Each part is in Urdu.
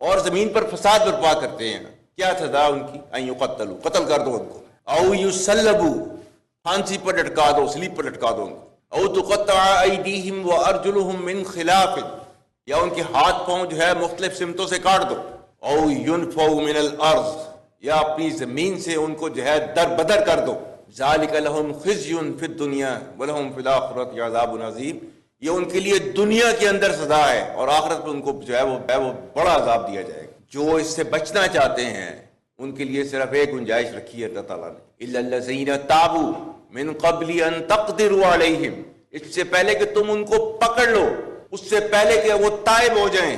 اور زمین پر فساد برپا کرتے ہیں، کیا سزا ان کی؟ ان یقتلوا، قتل کر دو ان کو، او یسلبوا، پھانسی پر لٹکا دو، سلیب پر لٹکا دو ان کو، او تقطع ایدیہم وارجلہم من خلاف، یا ان کے ہاتھ پاؤں جو ہے مختلف سمتوں سے کاٹ دو، او ینفوا من الارض، یا اپنی زمین سے ان کو جو ہے در بدر کر دو، ذالک لہم خزی فی الدنیا ولہم فی الآخرۃ عذاب عظیم، یہ ان کے لیے دنیا کے اندر سزا ہے اور آخرت میں ان کو جو ہے وہ بڑا عذاب دیا جائے گا۔ جو اس سے بچنا چاہتے ہیں ان کے لیے صرف ایک گنجائش رکھی ہے اللہ تعالیٰ نے، الا الذین تابوا من قبل ان تقدروا علیہم، اس سے پہلے کہ تم ان کو پکڑ لو، اس سے پہلے کہ وہ تائب ہو جائیں،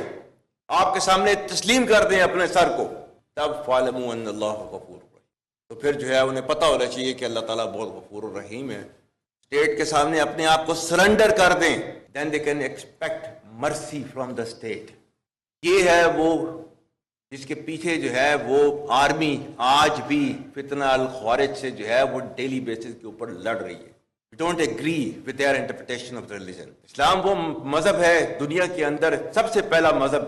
آپ کے سامنے تسلیم کر دیں اپنے سر کو، تب فاعلموا ان اللہ غفور رحیم، تو پھر جو ہے انہیں پتہ ہونا چاہیے کہ اللہ تعالیٰ بہت غفور الرحیم ہے۔ اسٹیٹ کے سامنے اپنے آپ کو سرنڈر کر دیں، دین دے کین ایکسپیکٹ مرسی فرام دا اسٹیٹ۔ یہ ہے وہ جس کے پیچھے جو ہے وہ آرمی آج بھی فتنہ الخوارج سے جو ہے وہ ڈیلی بیسس کے اوپر لڑ رہی ہے۔ We don't agree with their interpretation of the religion۔ اسلام وہ مذہب ہے دنیا کے اندر سب سے پہلا مذہب،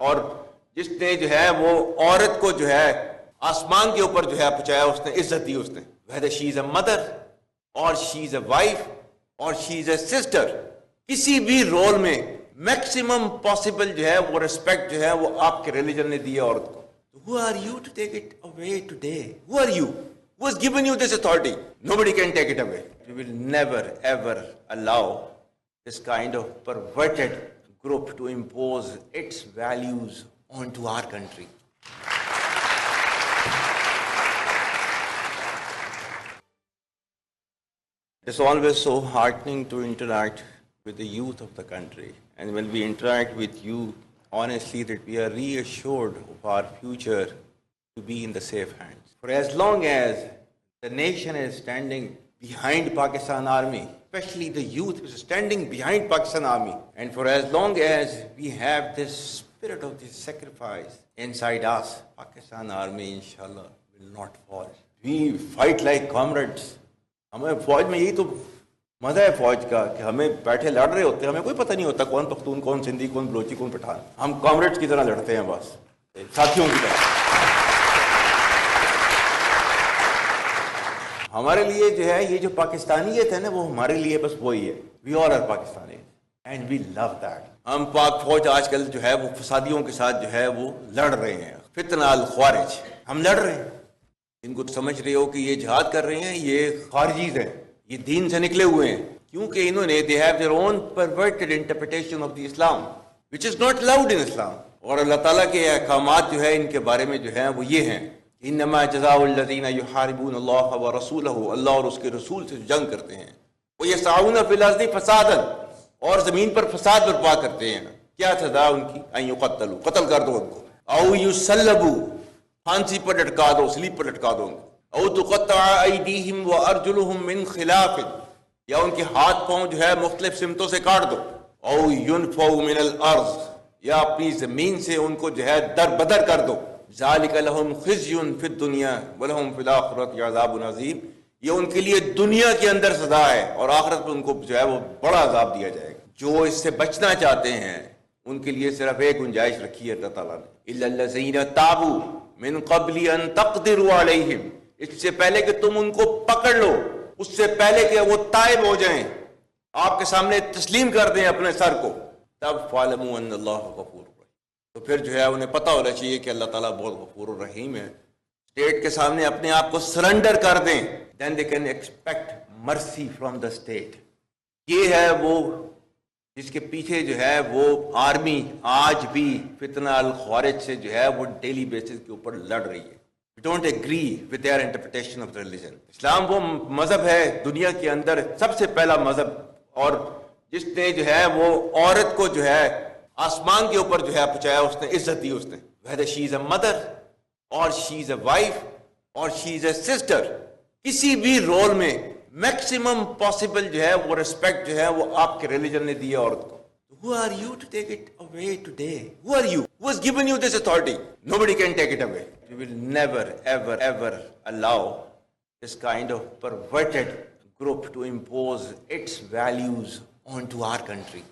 اور جس نے جو ہے وہ عورت کو جو ہے آسمان کے اوپر جو ہے پہنچایا، اس نے عزت دی، اس نے whether she is a mother اور شی از اے وائف اور شی از اے سسٹر، کسی بھی رول میں میکسیمم پاسبل جو ہے وہ ریسپیکٹ جو ہے وہ آپ کے ریلیجن نے دی ہے عورت کو۔ Who are you to take it away today? Who are you? Who has given you this authority? Nobody can take it away. We will never ever allow this kind of perverted group to impose its values onto our country. It's always so heartening to interact with the youth of the country. And when we interact with you, honestly, that we are reassured of our future to be in the safe hands. For as long as the nation is standing behind Pakistan Army, especially the youth is standing behind Pakistan Army, and for as long as we have this spirit of this sacrifice inside us, Pakistan Army, inshallah, will not fall. We fight like comrades. ہمیں فوج میں یہی تو مزہ ہے فوج کا کہ ہمیں بیٹھے لڑ رہے ہوتے ہیں، ہمیں کوئی پتہ نہیں ہوتا کون پختون، کون سندھی، کون بلوچی، کون پٹھان، ہم کامریڈز کی طرح لڑتے ہیں، بس ساتھیوں کی طرح۔ ہمارے لیے جو ہے یہ جو پاکستانیت ہے نا، وہ ہمارے لیے بس وہی ہے، we all are Pakistani and we love that. ہم پاک فوج آج کل جو ہے وہ فسادیوں کے ساتھ جو ہے وہ لڑ رہے ہیں، فتنہ الخوارج، ہم لڑ رہے ہیں۔ ان کو سمجھ رہے ہو کہ یہ جہاد کر رہے ہیں، یہ خارجیز ہیں، یہ دین سے نکلے ہوئے ہیں، کیونکہ انہوں نے they have their own perverted interpretation of the Islam which is not allowed in Islam۔ اور اللہ تعالیٰ کے احکامات جو ہے ان کے بارے میں جو ہے وہ یہ ہیں، انما جزاء الذین یحاربون اللہ ورسولہ، اللہ اور اس کے رسول سے جنگ کرتے ہیں، ویسعون فی الارض فسادا، اور زمین پر فساد برپا کرتے ہیں، کیا سزا ان کی؟ ان یقتلوا، قتل کر دو ان کو، او یسلبوا، پھانسی پر لٹکا دو، سلیب پر لٹکا دو، او تقطع ایدیہم وارجلہم من خلاف، یا ان کے ہاتھ پاؤں جو ہے مختلف سمتوں سے کاٹ دو، او ینفوا من الارض، یا اپنی زمین سے ان کو جو ہے در بدر کر دو، ذالک لہم خزی فی الدنیا ولہم فی الآخرۃ عذاب عظیم، یہ ان کے لیے دنیا کے اندر سزا ہے اور آخرت میں ان کو جو ہے وہ بڑا عذاب دیا جائے گا۔ جو اس سے بچنا چاہتے ہیں ان کے لیے صرف ایک گنجائش رکھی ہے اللہ تعالیٰ نے، الا الذین تابوا من قبل ان تقدروا علیہم، اس سے پہلے کہ تم ان کو پکڑ لو، اس سے پہلے کہ وہ تائب ہو جائیں، آپ کے سامنے تسلیم کر دیں اپنے سر کو، تب فاعلموا ان اللہ غفور رحیم، تو پھر جو ہے انہیں پتہ ہونا چاہیے کہ اللہ تعالیٰ بہت غفور الرحیم ہے۔ اسٹیٹ کے سامنے اپنے آپ کو سرنڈر کر دیں، دین دے کین ایکسپیکٹ مرسی فرام دا اسٹیٹ۔ یہ ہے وہ جس کے پیچھے جو ہے وہ آرمی آج بھی فتنہ الخوارج سے جو ہے وہ ڈیلی بیسس کے اوپر لڑ رہی ہے۔ We don't agree with their interpretation of the religion۔ اسلام وہ مذہب ہے دنیا کے اندر سب سے پہلا مذہب، اور جس نے جو ہے وہ عورت کو جو ہے آسمان کے اوپر جو ہے پہنچایا، اس نے عزت دی، اس نے whether she is a mother اور she is a wife اور she is a sister، کسی بھی رول میں میکسیمم پاسبل جو ہے وہ ریسپیکٹ جو ہے وہ آپ کے ریلیجن نے دی ہے عورت کو۔ Who are you to take it away today? Who are you? Who has given you this authority? Nobody can take it away. We will never ever ever allow this kind of perverted group to impose its values onto our country.